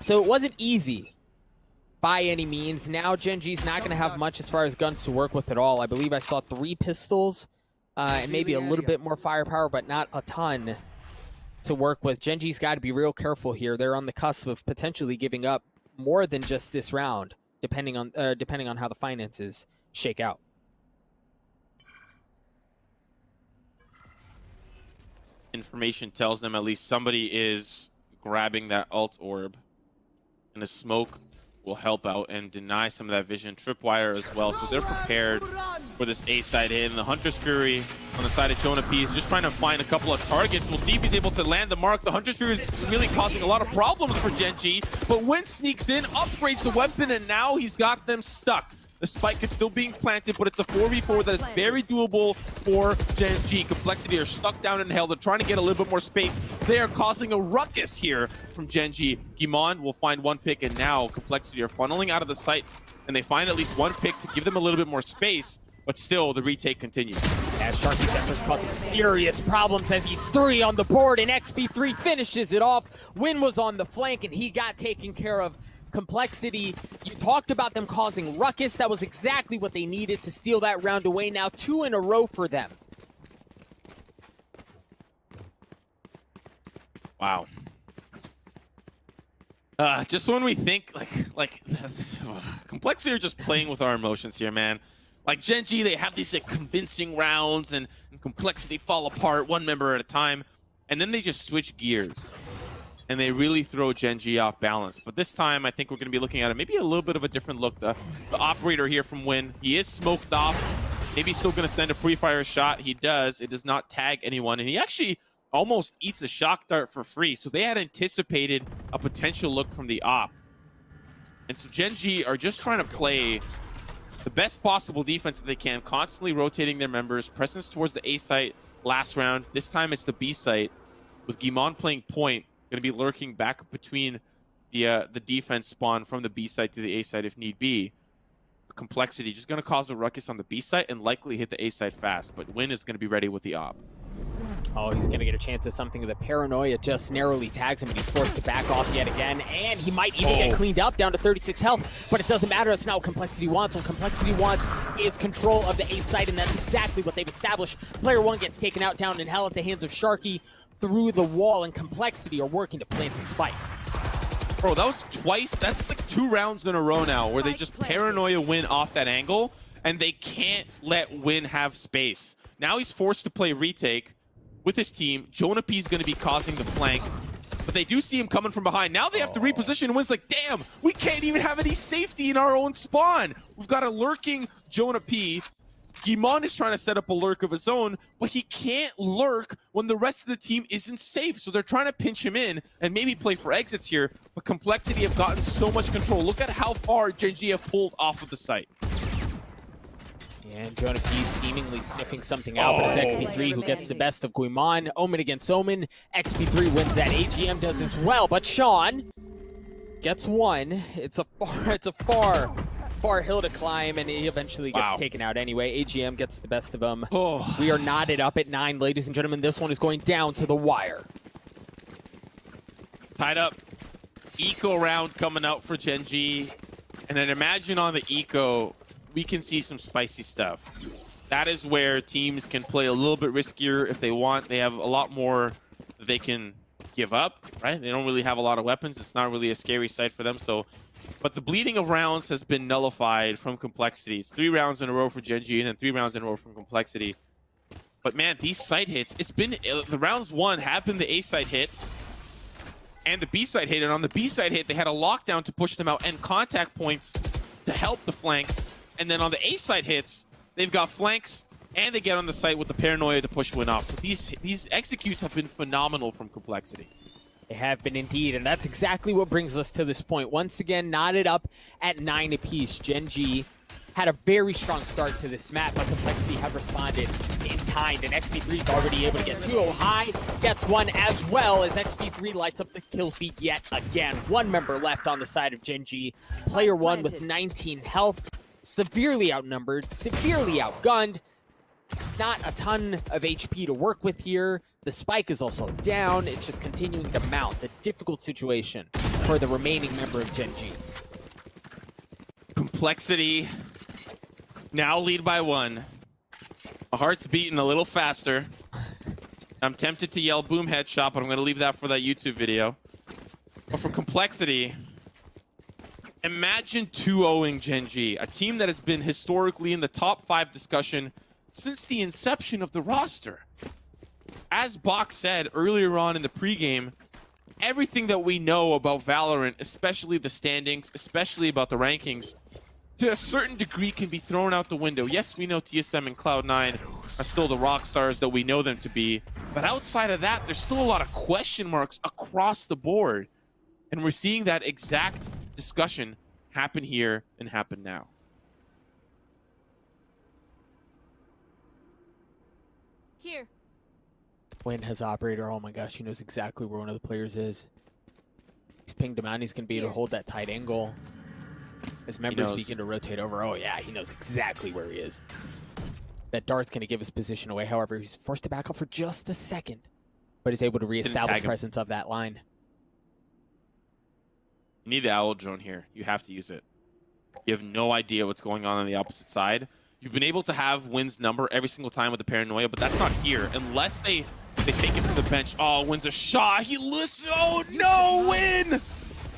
C: So it wasn't easy by any means. Now Gen.G's not going to have much as far as guns to work with at all. I believe I saw 3 pistols. And maybe a little bit more firepower, but not a ton to work with. Gen.G's got to be real careful here. They're on the cusp of potentially giving up more than just this round, depending on how the finances shake out.
B: Information tells them at least somebody is grabbing that alt orb, and the smoke will help out and deny some of that vision. Tripwire as well, so they're prepared for this A side hit. And the Hunter's Fury on the side of Jonah P is just trying to find a couple of targets. We'll see if he's able to land the mark. The Hunter's Fury is really causing a lot of problems for Gen.G, but Win sneaks in, upgrades the weapon, and now he's got them stuck. The spike is still being planted, but it's a 4v4 that is very doable for Gen.G. Complexity are stuck down in hell. They're trying to get a little bit more space. They are causing a ruckus here from Gen.G. Gimon will find one pick, and now Complexity are funneling out of the site, and they find at least one pick to give them a little bit more space, but still the retake continues.
C: As Sharky's efforts causing serious problems as he's 3 on the board, and XP3 finishes it off. Win was on the flank, and he got taken care of. Complexity, you talked about them causing ruckus. That was exactly what they needed to steal that round away. Now 2 in a row for them.
B: Wow. Just when we think like Complexity are just playing with our emotions here, man. Like Gen.G, they have these like convincing rounds, and Complexity fall apart one member at a time, and then they just switch gears. And they really throw Gen.G off balance. But this time, I think we're going to be looking at it maybe a little bit of a different look. The operator here from Win, he is smoked off. Maybe he's still going to send a pre-fire shot. He does. It does not tag anyone. And he actually almost eats a shock dart for free. So they had anticipated a potential look from the op. And so Gen.G are just trying to play the best possible defense that they can, constantly rotating their members. Presence towards the A site last round. This time it's the B site with Gimon playing point. Going to be lurking back between the defense spawn from the B side to the A side if need be. Complexity just going to cause a ruckus on the B side and likely hit the A side fast, but Win is going to be ready with the op.
C: Oh, he's going to get a chance at something. The paranoia just narrowly tags him, and he's forced to back off yet again, and he might even get cleaned up down to 36 health, but it doesn't matter. That's not what Complexity wants. What Complexity wants is control of the A side, and that's exactly what they've established. Player 1 gets taken out down in hell at the hands of Sharky through the wall, and Complexity are working to plant the spike.
B: Bro, that was twice. That's like 2 rounds in a row now where they just paranoia Win off that angle, and they can't let Win have space. Now he's forced to play retake with his team. Jonah P is going to be causing the flank, but they do see him coming from behind. Now they have to reposition. Win's like, damn, we can't even have any safety in our own spawn. We've got a lurking Jonah P. GEN.G is trying to set up a lurk of his own, but he can't lurk when the rest of the team isn't safe. So they're trying to pinch him in and maybe play for exits here, but Complexity have gotten so much control. Look at how far Gen.G have pulled off of the site.
C: And Jonah P seemingly sniffing something out, but it's XP3 who gets the best of GEN.G. Omen against Omen. XP3 wins that. AGM does as well, but Sean gets one. It's a far hill to climb, and he eventually gets taken out anyway. AGM gets the best of him. We are knotted up at 9, ladies and gentlemen. This one is going down to the wire.
B: Tied up. Eco round coming out for Gen.G. And then imagine on the Eco, we can see some spicy stuff. That is where teams can play a little bit riskier if they want. They have a lot more they can give up, right? They don't really have a lot of weapons. It's not really a scary sight for them. So, but the bleeding of rounds has been nullified from Complexity. It's 3 rounds in a row for Gen.G and then 3 rounds in a row from Complexity. But man, these site hits, it's been, the rounds won have been the A site hit and the B site hit. And on the B site hit, they had a lockdown to push them out and contact points to help the flanks. And then on the A site hits, they've got flanks and they get on the site with the paranoia to push Win off. So these executes have been phenomenal from Complexity.
C: They have been indeed, and that's exactly what brings us to this point. Once again, knotted up at 9 apiece. Gen.G had a very strong start to this map, but Complexity have responded in kind, and XP3 is already able to get 2-0 high, gets one as well as XP3 lights up the kill feed yet again. 1 member left on the side of Gen.G. Player 1 with 19 health, severely outnumbered, severely outgunned. Not a ton of HP to work with here. The spike is also down. It's just continuing to mount. A difficult situation for the remaining member of Gen.G.
B: Complexity now lead by 1. My heart's beating a little faster. I'm tempted to yell boom headshot, but I'm going to leave that for that YouTube video. But for Complexity, imagine 2-0ing Gen.G, a team that has been historically in the top 5 discussion since the inception of the roster. As Bach said earlier on in the pregame, everything that we know about Valorant, especially the standings, especially about the rankings, to a certain degree can be thrown out the window. Yes, we know TSM and Cloud9 are still the rock stars that we know them to be, but outside of that, there's still a lot of question marks across the board. And we're seeing that exact discussion happen here and happen now.
D: Here.
C: Win has operator. Oh my gosh, he knows exactly where one of the players is. He's pinged him out, and he's going to be able to hold that tight angle as members begin to rotate over. Oh yeah, he knows exactly where he is. That dart's going to give his position away. However, he's forced to back up for just a second, but is able to reestablish presence of that line.
B: You need the owl drone here. You have to use it. You have no idea what's going on the opposite side. You've been able to have Win's number every single time with the paranoia, but that's not here unless they take it from the bench. Oh, Win's a shot. He listens. Oh no, Win!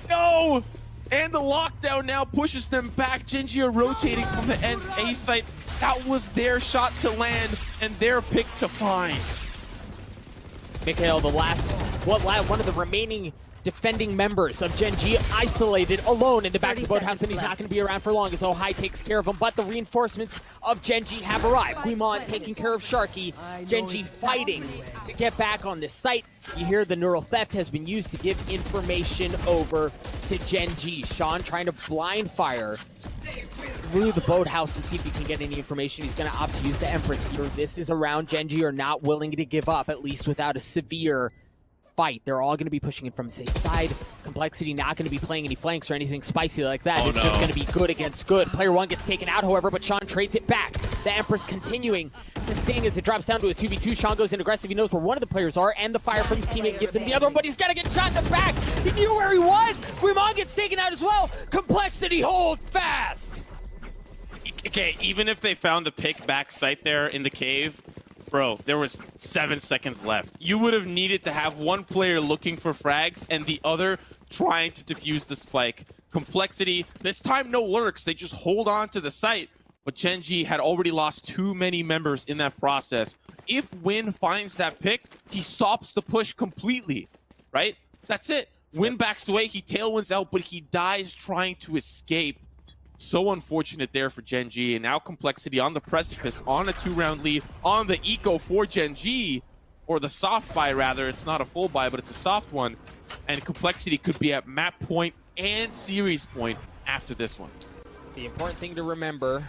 B: No! And the lockdown now pushes them back. Gen.G are rotating from the ends A site. That was their shot to land and their pick to find.
C: Mikhail, the last one of the remaining defending members of Gen.G isolated alone in the back of the boathouse, and he's not going to be around for long as Ohai takes care of him, but the reinforcements of Gen.G have arrived. GEN.G taking care of Sharky. Gen.G fighting to get back on this site. You hear the neural theft has been used to give information over to Gen.G. Sean trying to blind fire through the boathouse and see if he can get any information. He's going to opt to use the Empress here. This is a round Gen.G are not willing to give up, at least without a severe fight. They're all going to be pushing in from his side. Complexity not going to be playing any flanks or anything spicy like that. It's just going to be good against good. Player 1 gets taken out, however, but Sean trades it back. The Empress continuing to sing as it drops down to a 2v2. Sean goes in aggressive. He knows where one of the players are, and the fire from his teammate gives him the other one, but he's got to get shot in the back. He knew where he was. GEN.G gets taken out as well. Complexity hold fast.
B: Okay, even if they found the pick back site there in the cave, Bro, there was 7 seconds left. You would have needed to have one player looking for frags and the other trying to defuse the spike. Complexity, this time no lurks. They just hold on to the site. But Gen.G had already lost too many members in that process. If Win finds that pick, he stops the push completely, right? That's it. Win backs away, he tailwinds out, but he dies trying to escape. So unfortunate there for Gen.G, and now Complexity on the precipice, on a 2-round lead, on the eco for Gen.G, or the soft buy rather. It's not a full buy, but it's a soft one. And Complexity could be at map point and series point after this one.
C: The important thing to remember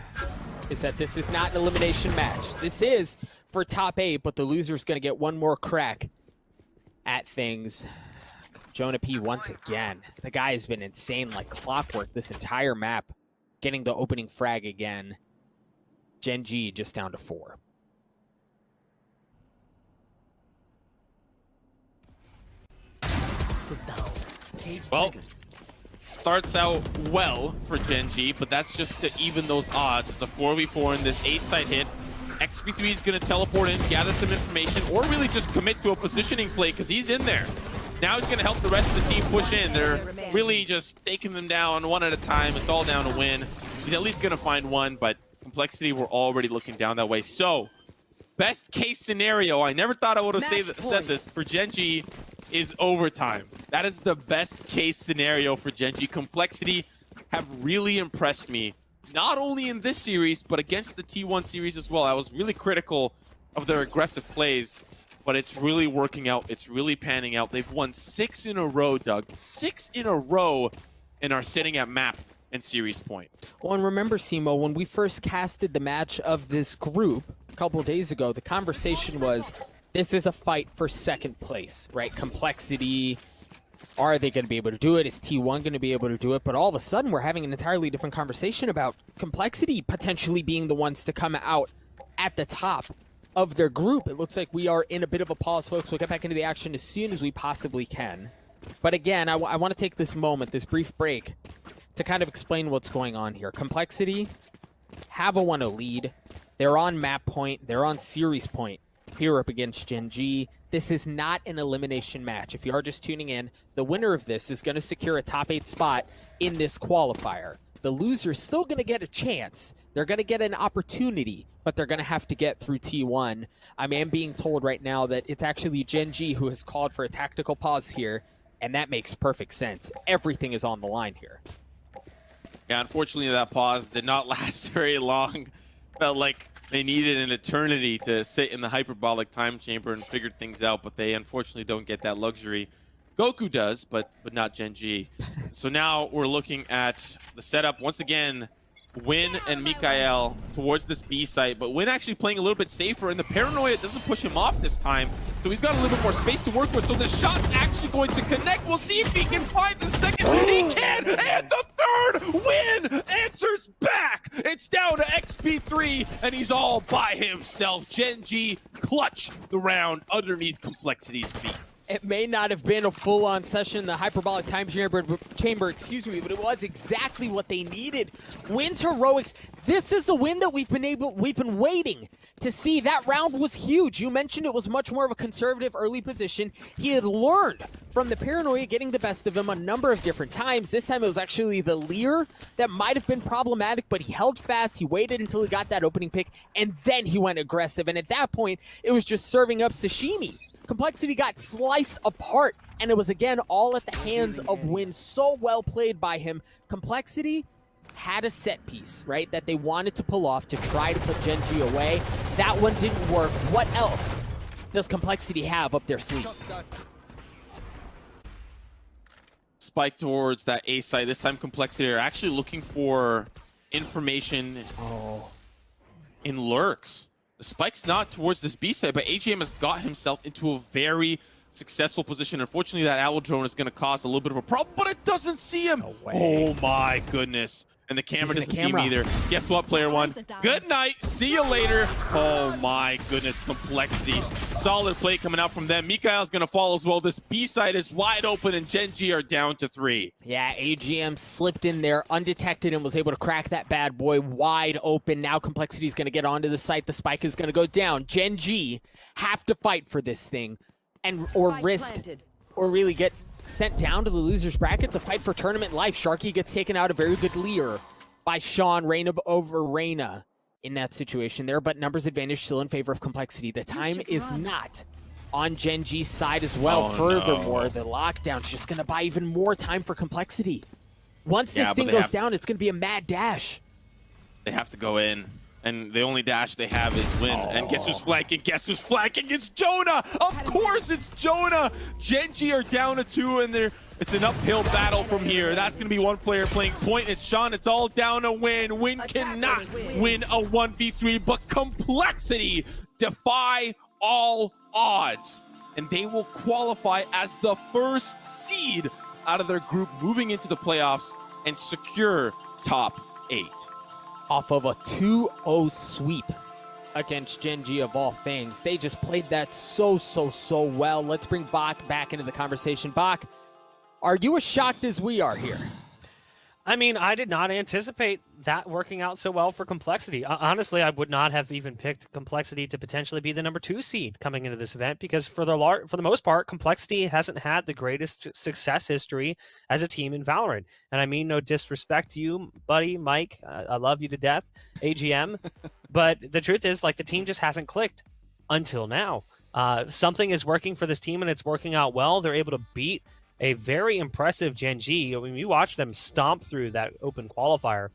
C: is that this is not an elimination match. This is for top 8, but the loser's going to get one more crack at things. Jonah P once again. The guy has been insane like clockwork this entire map. Getting the opening frag again. Gen.G just down to 4.
B: Well, starts out well for Gen.G, but that's just to even those odds. It's a 4v4 in this A site hit. XP3 is going to teleport in, gather some information, or really just commit to a positioning play because he's in there. Now he's going to help the rest of the team push in. They're really just taking them down one at a time. It's all down to Win. He's at least going to find one, but Complexity were already looking down that way. So, best case scenario, I never thought I would have said this, for Gen.G is overtime. That is the best case scenario for Gen.G. Complexity have really impressed me, not only in this series, but against the T1 series as well. I was really critical of their aggressive plays, but it's really working out. It's really panning out. They've won 6 in a row, Doug. 6 in a row, and are sitting at map and series point.
C: Well, and remember, Simo, when we first casted the match of this group a couple days ago, the conversation was, this is a fight for second place, right? Complexity, are they going to be able to do it? Is T1 going to be able to do it? But all of a sudden, we're having an entirely different conversation about Complexity potentially being the ones to come out at the top of their group. It looks like we are in a bit of a pause, folks. We'll get back into the action as soon as we possibly can. But again, I want to take this moment, this brief break, to kind of explain what's going on here. Complexity have a 1-0 lead. They're on map point. They're on series point here up against Gen.G. This is not an elimination match. If you are just tuning in, the winner of this is going to secure a top 8 spot in this qualifier. The loser's still going to get a chance. They're going to get an opportunity, but they're going to have to get through T1. I am being told right now that it's actually Gen.G who has called for a tactical pause here, and that makes perfect sense. Everything is on the line here.
B: Yeah, unfortunately, that pause did not last very long. Felt like they needed an eternity to sit in the hyperbolic time chamber and figure things out, but they unfortunately don't get that luxury. Goku does, but not Gen.G. So now we're looking at the setup once again. Win and Mikael towards this B site, but Win actually playing a little bit safer, and the paranoia doesn't push him off this time. So he's got a little bit more space to work with, so the shot's actually going to connect. We'll see if he can find the second. He can, and the third! Win answers back! It's down to XP3, and he's all by himself. Gen.G clutch the round underneath Complexity's feet.
C: It may not have been a full-on session in the hyperbolic time chamber, excuse me, but it was exactly what they needed. Win's heroics. This is the win that we've been waiting to see. That round was huge. You mentioned it was much more of a conservative early position. He had learned from the paranoia getting the best of him a number of different times. This time it was actually the Lear that might have been problematic, but he held fast. He waited until he got that opening pick, and then he went aggressive. And at that point, it was just serving up sashimi. Complexity got sliced apart, and it was, again, all at the hands of Win. So well played by him. Complexity had a set piece, right, that they wanted to pull off to try to put Gen.G away. That one didn't work. What else does Complexity have up their sleeve?
B: Spike towards that A site. This time Complexity are actually looking for information in lurks. The spike's not towards this B side, but AGM has got himself into a very successful position. Unfortunately, that owl drone is going to cause a little bit of a problem, but it doesn't see him.
C: No way.
B: Oh my goodness. And the camera
C: He's in
B: doesn't
C: the
B: see him
C: camera.
B: either. Guess what, player one? Good night. See you later. Oh my goodness, Complexity. Solid play coming out from them. Mikhail's going to fall as well. This B side is wide open, and Gen.G are down to 3.
C: Yeah, AGM slipped in there undetected and was able to crack that bad boy wide open. Now Complexity is going to get onto the site. The spike is going to go down. Gen.G have to fight for this thing or risk or really get sent down to the loser's brackets. A fight for tournament life. Sharky gets taken out a very good leer by Sean. Reyna over Reyna in that situation there, but numbers advantage still in favor of Complexity. The time is not on Gen.G's side as well.
B: Oh,
C: Furthermore,
B: no.
C: the lockdown's just going to buy even more time for Complexity. Once this
B: Yeah,
C: thing
B: but
C: goes down, it's going to be a mad dash.
B: They have to go in. And the only dash they have is win. And guess who's flanking? Guess who's flanking? It's Jonah! Of course it's Jonah! Gen.G are down to 2, and it's an uphill battle from here. That's going to be one player playing point. It's Sean. It's all down to Win. Win cannot win a 1v3, but Complexity defy all odds. And they will qualify as the first seed out of their group, moving into the playoffs and secure top 8.
C: Off of a 2-0 sweep against Gen.G of all things. They just played that so well. Let's bring Bach back into the conversation. Bach, are you as shocked as we are here?
A: I mean, I did not anticipate that working out so well for Complexity. Honestly, I would not have even picked Complexity to potentially be the number 2 seed coming into this event, because for the most part, Complexity hasn't had the greatest success history as a team in Valorant. And I mean no disrespect to you, buddy, Mike. I love you to death, AGM. But the truth is, like, the team just hasn't clicked until now. Something is working for this team, and it's working out well. They're able to beat a very impressive Gen.G. I mean, you watch them stomp through that open qualifier.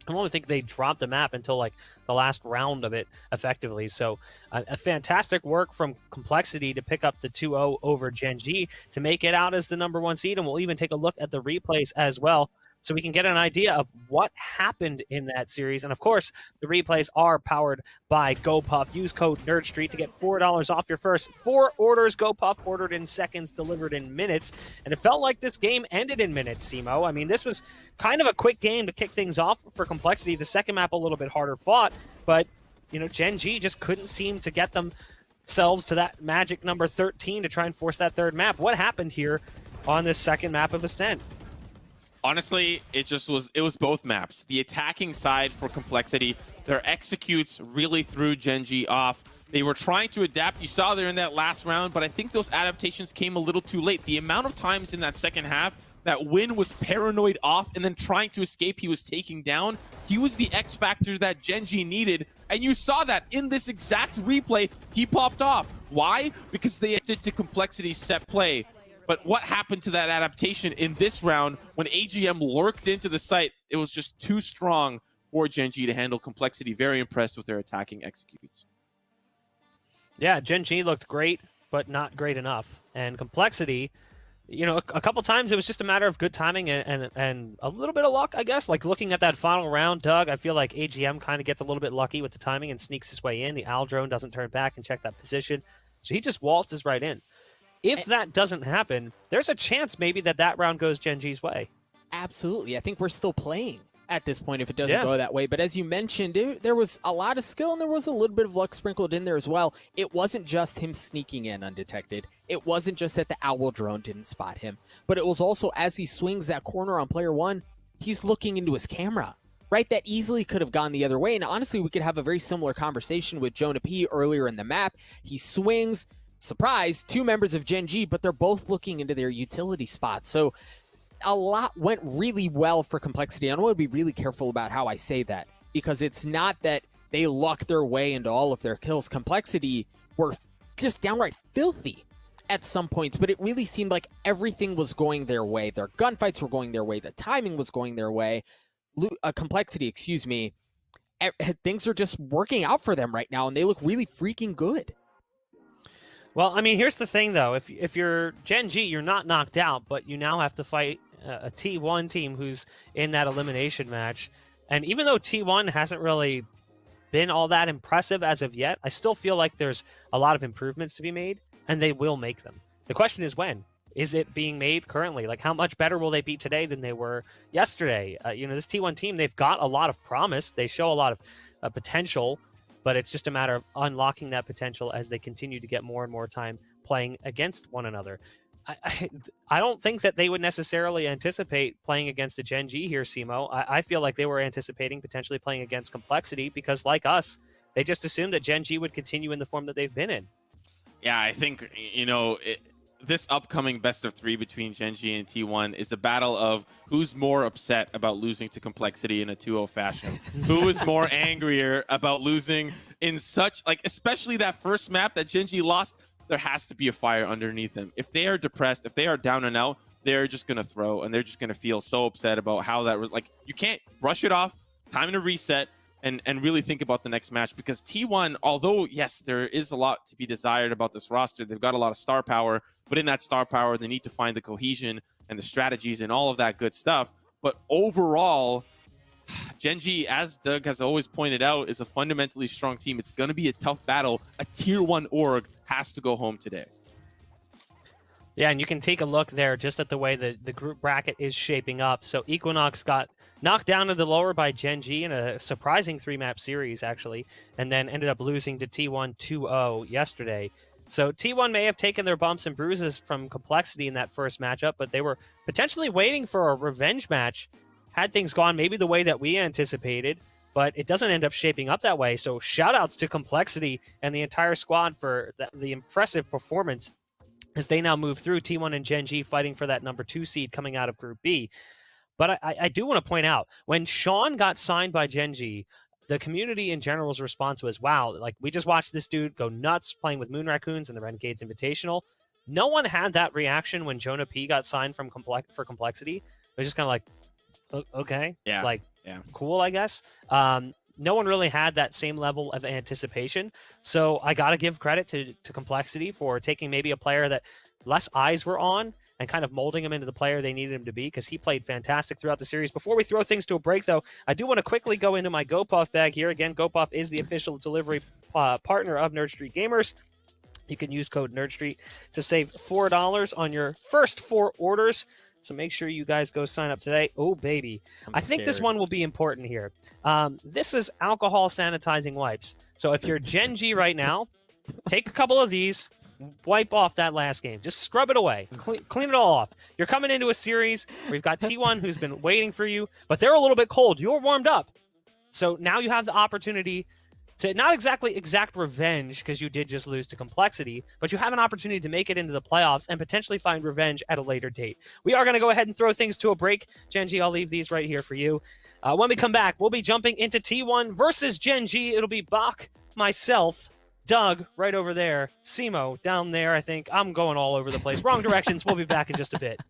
A: I don't think they dropped the map until like the last round of it effectively. So a fantastic work from Complexity to pick up the 2-0 over Gen.G to make it out as the number 1 seed. And we'll even take a look at the replays as well, so we can get an idea of what happened in that series. And of course, the replays are powered by GoPuff. Use code NerdStreet to get $4 off your first 4 orders. GoPuff, ordered in seconds, delivered in minutes. And it felt like this game ended in minutes, Simo. I mean, this was kind of a quick game to kick things off for Complexity. The second map a little bit harder fought, but you know, Gen.G just couldn't seem to get themselves to that magic number 13 to try and force that third map. What happened here on this second map of Ascent?
B: Honestly, it was both maps. The attacking side for Complexity, their executes really threw Gen.G off. They were trying to adapt. You saw there in that last round, but I think those adaptations came a little too late. The amount of times in that second half that Win was paranoid off and then trying to escape, he was taking down. He was the X factor that Gen.G needed, and you saw that in this exact replay. He popped off. Why? Because they adapted to Complexity's set play. But what happened to that adaptation in this round when AGM lurked into the site? It was just too strong for Gen.G to handle. Complexity very impressed with their attacking executes.
A: Yeah, Gen.G looked great, but not great enough. And Complexity, you know, a couple times it was just a matter of good timing and a little bit of luck, I guess. Like looking at that final round, Doug, I feel like AGM kind of gets a little bit lucky with the timing and sneaks his way in. The Owl drone doesn't turn back and check that position. So he just waltzes right in. If that doesn't happen, there's a chance maybe that round goes Gen.G's way.
C: Absolutely. I think we're still playing at this point if it doesn't go that way. But as you mentioned, there was a lot of skill and there was a little bit of luck sprinkled in there as well. It wasn't just him sneaking in undetected. It wasn't just that the Owl drone didn't spot him. But it was also as he swings that corner on player 1, he's looking into his camera. Right, that easily could have gone the other way. And honestly, we could have a very similar conversation with Jonah P earlier in the map. He swings. Surprise, 2 members of Gen.G, but they're both looking into their utility spots. So a lot went really well for Complexity. I want to be really careful about how I say that, because it's not that they lucked their way into all of their kills. Complexity were just downright filthy at some points, but it really seemed like everything was going their way. Their gunfights were going their way. The timing was going their way. Complexity, excuse me. Things are just working out for them right now, and they look really freaking good.
A: Well, I mean, here's the thing, though. If you're Gen.G, you're not knocked out, but you now have to fight a T1 team who's in that elimination match. And even though T1 hasn't really been all that impressive as of yet, I still feel like there's a lot of improvements to be made, and they will make them. The question is when. is it being made currently? Like, how much better will they be today than they were yesterday? This T1 team, they've got a lot of promise. They show a lot of potential, but it's just a matter of unlocking that potential as they continue to get more and more time playing against one another. I don't think that they would necessarily anticipate playing against a Gen.G here, Simo. I feel like they were anticipating potentially playing against Complexity because, like us, they just assumed that Gen.G would continue in the form that they've been in.
B: Yeah, I think, this upcoming best of 3 between Gen.G and T1 is a battle of who's more upset about losing to Complexity in a 2-0 fashion. Who is more angrier about losing in such, especially that first map that Gen.G lost. There has to be a fire underneath them. If they are depressed, if they are down and out, they're just going to throw, and they're just going to feel so upset about how that was. You can't brush it off, time to reset, and really think about the next match, because T1, although, yes, there is a lot to be desired about this roster, they've got a lot of star power, but in that star power, they need to find the cohesion and the strategies and all of that good stuff. But overall, Gen.G, as Doug has always pointed out, is a fundamentally strong team. It's going to be a tough battle. A tier 1 org has to go home today.
A: Yeah, and you can take a look there just at the way the group bracket is shaping up. So Equinox got knocked down to the lower by Gen.G in a surprising 3-map series, actually, and then ended up losing to T1 2-0 yesterday. So T1 may have taken their bumps and bruises from Complexity in that first matchup, but they were potentially waiting for a revenge match had things gone maybe the way that we anticipated, but it doesn't end up shaping up that way. So shout-outs to Complexity and the entire squad for the impressive performance as they now move through, T1 and Gen.G fighting for that number 2 seed coming out of Group B. But I do want to point out, when Sean got signed by Gen.G, the community in general's response was, wow, we just watched this dude go nuts playing with Moon Raccoons in the Renegades Invitational. No one had that reaction when Jonah P got signed for Complexity. It was just kind of like, okay,
B: yeah.
A: Cool, I guess. No one really had that same level of anticipation. So I got to give credit to Complexity for taking maybe a player that less eyes were on and kind of molding him into the player they needed him to be, because he played fantastic throughout the series. Before we throw things to a break, though, I do want to quickly go into my GoPuff bag here. Again, GoPuff is the official delivery partner of Nerd Street Gamers. You can use code NerdStreet to save $4 on your first 4 orders. So make sure you guys go sign up today. Oh, baby. I think this one will be important here. This is alcohol sanitizing wipes. So if you're Gen.G right now, take a couple of these, wipe off that last game. Just scrub it away. Clean it all off. You're coming into a series where you've got T1 who's been waiting for you, but they're a little bit cold. You're warmed up. So now you have the opportunity to not exactly exact revenge, because you did just lose to Complexity, but you have an opportunity to make it into the playoffs and potentially find revenge at a later date. We are going to go ahead and throw things to a break. Gen.G, I'll leave these right here for you. When we come back, we'll be jumping into T1 versus Gen.G. It'll be Bach, myself, Doug right over there, Simo down there. I think I'm going all over the place. Wrong directions. We'll be back in just a bit.